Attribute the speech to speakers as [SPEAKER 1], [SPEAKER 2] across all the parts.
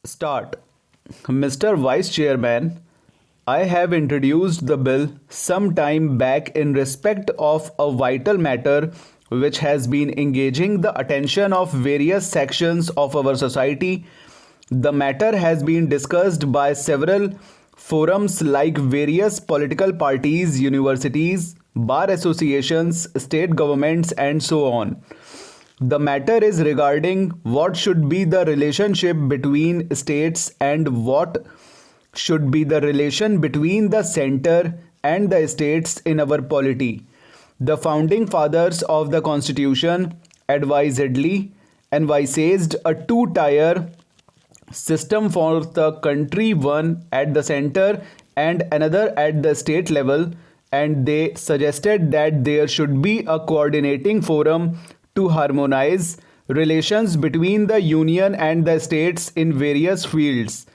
[SPEAKER 1] Start. Mr. Vice Chairman, I have introduced the bill some time back in respect of a vital matter which has been engaging the attention of various sections of our society. The matter has been discussed by several forums like various political parties, universities, bar associations, state governments, and so on. The matter is regarding what should be the relationship between states and what should be the relation between the center and the states in our polity. The founding fathers of the constitution advisedly envisaged a two-tier system for the country, one at the center and another at the state level, and they suggested that there should be a coordinating forum to harmonize relations between the union and the states in various fields.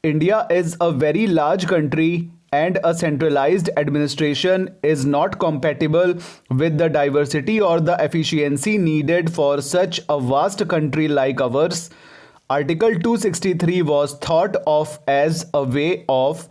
[SPEAKER 1] India is a very large country and a centralized administration is not compatible with the diversity or the efficiency needed for such a vast country like ours. Article 263 was thought of as a way of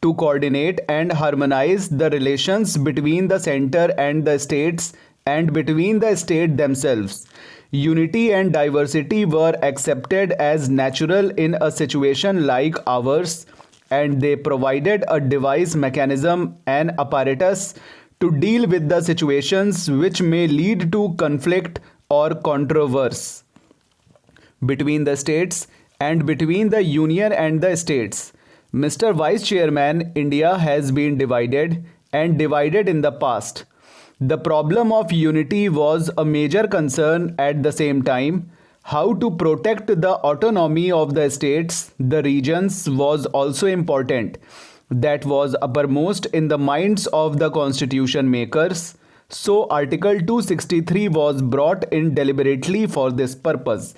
[SPEAKER 1] to coordinate and harmonize the relations between the center and the states and between the state themselves. Unity and diversity were accepted as natural in a situation like ours, and they provided a device mechanism and apparatus to deal with the situations which may lead to conflict or controversy between the states and between the union and the states. Mr. Vice Chairman, India has been divided and divided in the past. The problem of unity was a major concern at the same time. How to protect the autonomy of the states, the regions was also important. That was uppermost in the minds of the constitution makers. So Article 263 was brought in deliberately for this purpose.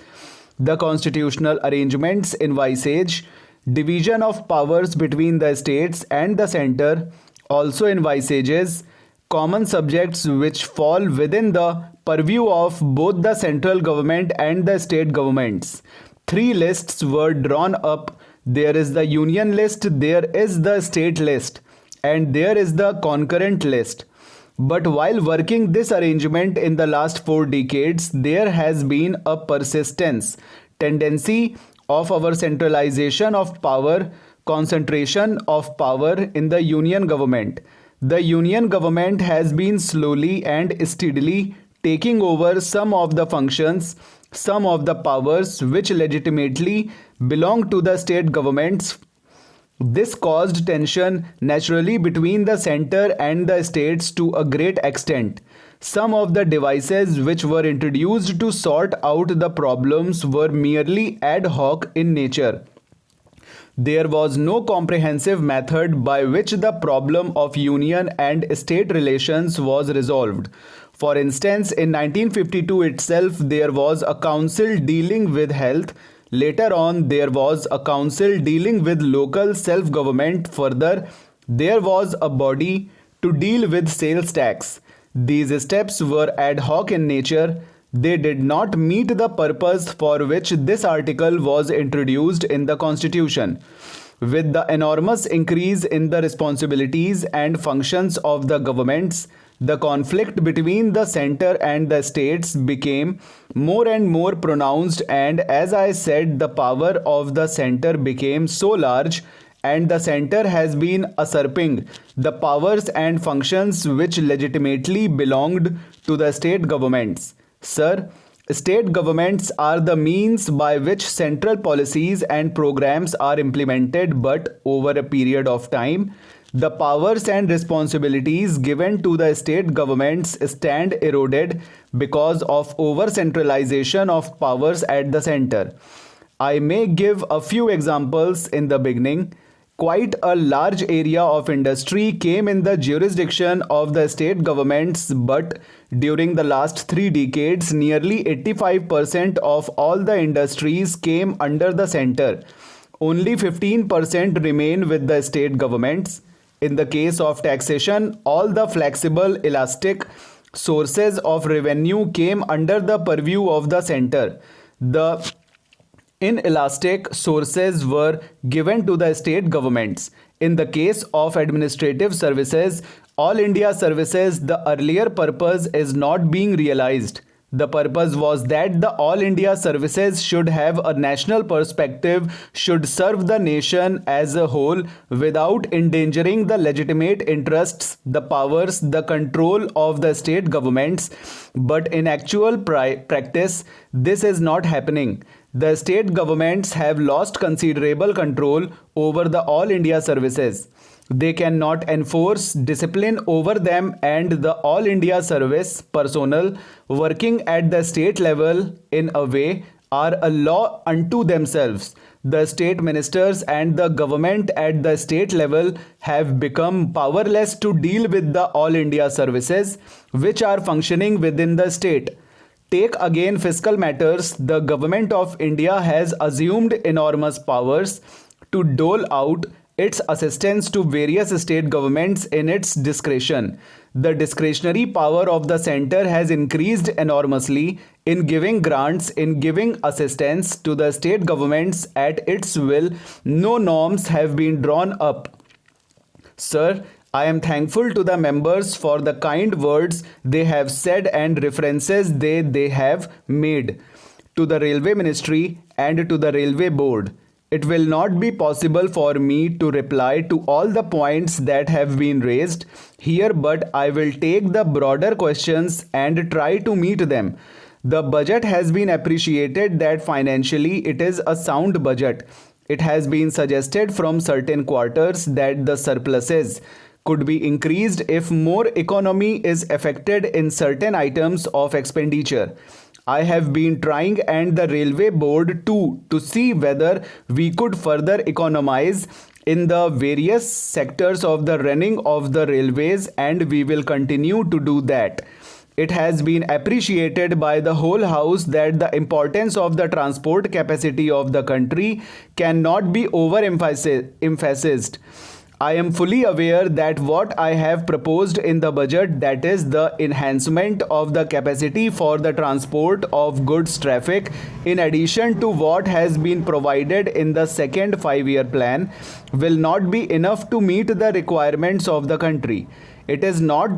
[SPEAKER 1] The constitutional arrangements envisage division of powers between the states and the center, also envisages common subjects which fall within the purview of both the central government and the state governments. Three lists were drawn up. There is the union list, there is the state list, and there is the concurrent list. But while working this arrangement in the last 4 decades, there has been a persistence, tendency of our centralization of power, concentration of power in the union government. The union government has been slowly and steadily taking over some of the functions, some of the powers which legitimately belong to the state governments. This caused tension naturally between the center and the states to a great extent. Some of the devices which were introduced to sort out the problems were merely ad hoc in nature. There was no comprehensive method by which the problem of union and state relations was resolved. For instance, in 1952 itself, there was a council dealing with health. Later on, there was a council dealing with local self-government. Further, there was a body to deal with sales tax. These steps were ad hoc in nature. They did not meet the purpose for which this article was introduced in the Constitution. With the enormous increase in the responsibilities and functions of the governments, the conflict between the center and the states became more and more pronounced, and as I said, the power of the center became so large, and the center has been usurping the powers and functions which legitimately belonged to the state governments. Sir, state governments are the means by which central policies and programs are implemented, but over a period of time, the powers and responsibilities given to the state governments stand eroded because of over-centralization of powers at the center. I may give a few examples in the beginning. quite a large area of industry came in the jurisdiction of the state governments, but during the last 3 decades, nearly 85% of all the industries came under the center. Only 15% remain with the state governments. In the case of taxation, all the flexible, elastic sources of revenue came under the purview of the center. The inelastic sources were given to the state governments. In the case of administrative services, all India services, the earlier purpose is not being realized. The purpose was that the All India services should have a national perspective, should serve the nation as a whole without endangering the legitimate interests, the powers, the control of the state governments. But in actual practice, this is not happening. The state governments have lost considerable control over the All India services. They cannot enforce discipline over them, and the All India service personnel working at the state level in a way are a law unto themselves. The state ministers and the government at the state level have become powerless to deal with the All India services which are functioning within the state. Take again fiscal matters. The government of India has assumed enormous powers to dole out its assistance to various state governments in its discretion. The discretionary power of the center has increased enormously in giving grants, in giving assistance to the state governments at its will. No norms have been drawn up. Sir, I am thankful to the members for the kind words they have said and references they have made to the Railway Ministry and to the Railway Board. It will not be possible for me to reply to all the points that have been raised here, but I will take the broader questions and try to meet them. The budget has been appreciated that financially it is a sound budget. It has been suggested from certain quarters that the surpluses could be increased if more economy is affected in certain items of expenditure. I have been trying and the railway board too to see whether we could further economize in the various sectors of the running of the railways, and we will continue to do that. It has been appreciated by the whole house that the importance of the transport capacity of the country cannot be overemphasized. I am fully aware that what I have proposed in the budget, that is the enhancement of the capacity for the transport of goods traffic, in addition to what has been provided in the second 5-year plan, will not be enough to meet the requirements of the country. It is not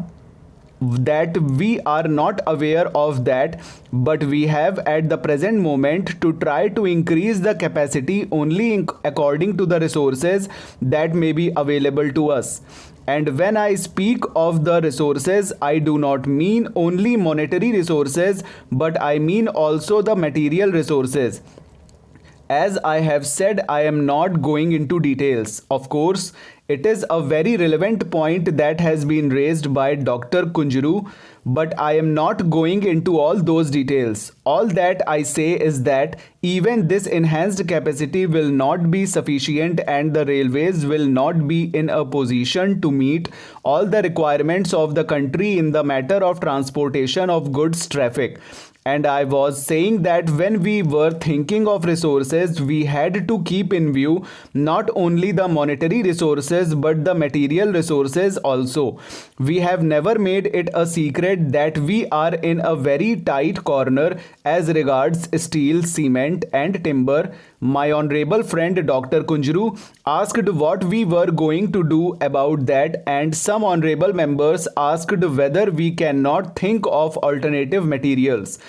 [SPEAKER 1] that we are not aware of that, but we have at the present moment to try to increase the capacity only according to the resources that may be available to us. And when I speak of the resources, I do not mean only monetary resources, but I mean also the material resources. As I have said, I am not going into details. Of course, it is a very relevant point that has been raised by Dr. Kunjuru, but I am not going into all those details. All that I say is that even this enhanced capacity will not be sufficient, and the railways will not be in a position to meet all the requirements of the country in the matter of transportation of goods traffic. And I was saying that when we were thinking of resources, we had to keep in view not only the monetary resources but the material resources also. We have never made it a secret that we are in a very tight corner as regards steel, cement and timber. My honorable friend Dr. Kunjuru asked what we were going to do about that, and some honorable members asked whether we cannot think of alternative materials.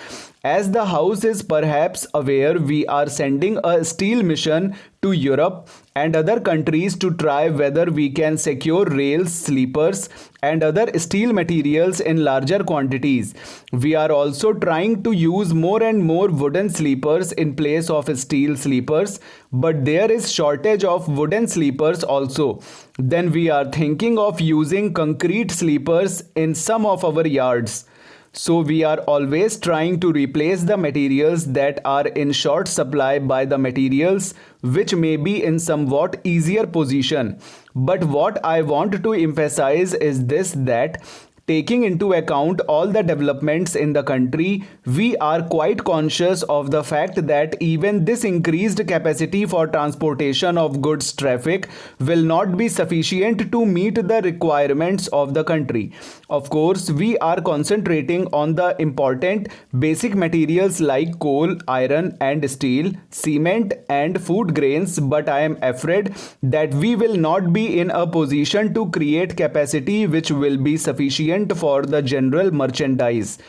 [SPEAKER 1] As the House is perhaps aware, we are sending a steel mission to Europe and other countries to try whether we can secure rails, sleepers and other steel materials in larger quantities. We are also trying to use more and more wooden sleepers in place of steel sleepers, but there is shortage of wooden sleepers also. Then we are thinking of using concrete sleepers in some of our yards. So we are always trying to replace the materials that are in short supply by the materials which may be in somewhat easier position. But what I want to emphasize is this, that taking into account all the developments in the country, we are quite conscious of the fact that even this increased capacity for transportation of goods traffic will not be sufficient to meet the requirements of the country. Of course, we are concentrating on the important basic materials like coal, iron and steel, cement and food grains, but I am afraid that we will not be in a position to create capacity which will be sufficient for the general merchandise.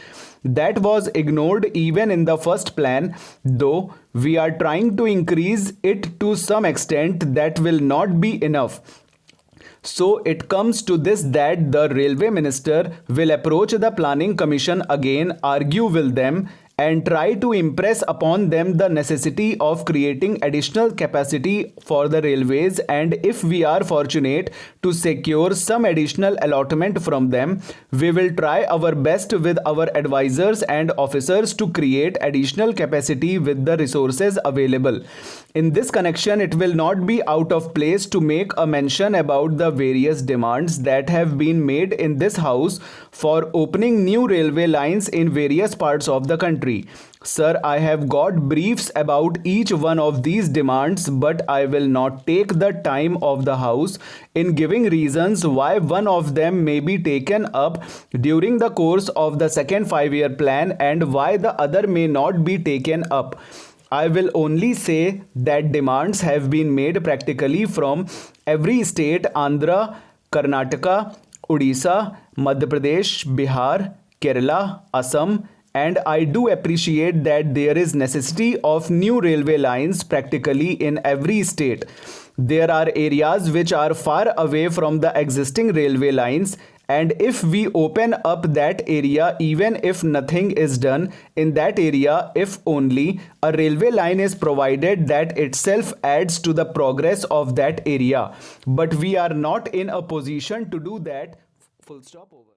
[SPEAKER 1] That was ignored even in the first plan, though we are trying to increase it to some extent. That will not be enough. So it comes to this, that the railway minister will approach the planning commission again, argue with them and try to impress upon them the necessity of creating additional capacity for the railways, and if we are fortunate to secure some additional allotment from them, we will try our best with our advisors and officers to create additional capacity with the resources available. In this connection, it will not be out of place to make a mention about the various demands that have been made in this house for opening new railway lines in various parts of the country. Sir, I have got briefs about each one of these demands, but I will not take the time of the House in giving reasons why one of them may be taken up during the course of the second 5-year plan and why the other may not be taken up. I will only say that demands have been made practically from every state: Andhra, Karnataka, Odisha, Madhya Pradesh, Bihar, Kerala, Assam, and I do appreciate that there is necessity of new railway lines practically in every state. There are areas which are far away from the existing railway lines, and if we open up that area, even if nothing is done in that area, if only a railway line is provided, that itself adds to the progress of that area. But we are not in a position to do that. Full stop, over.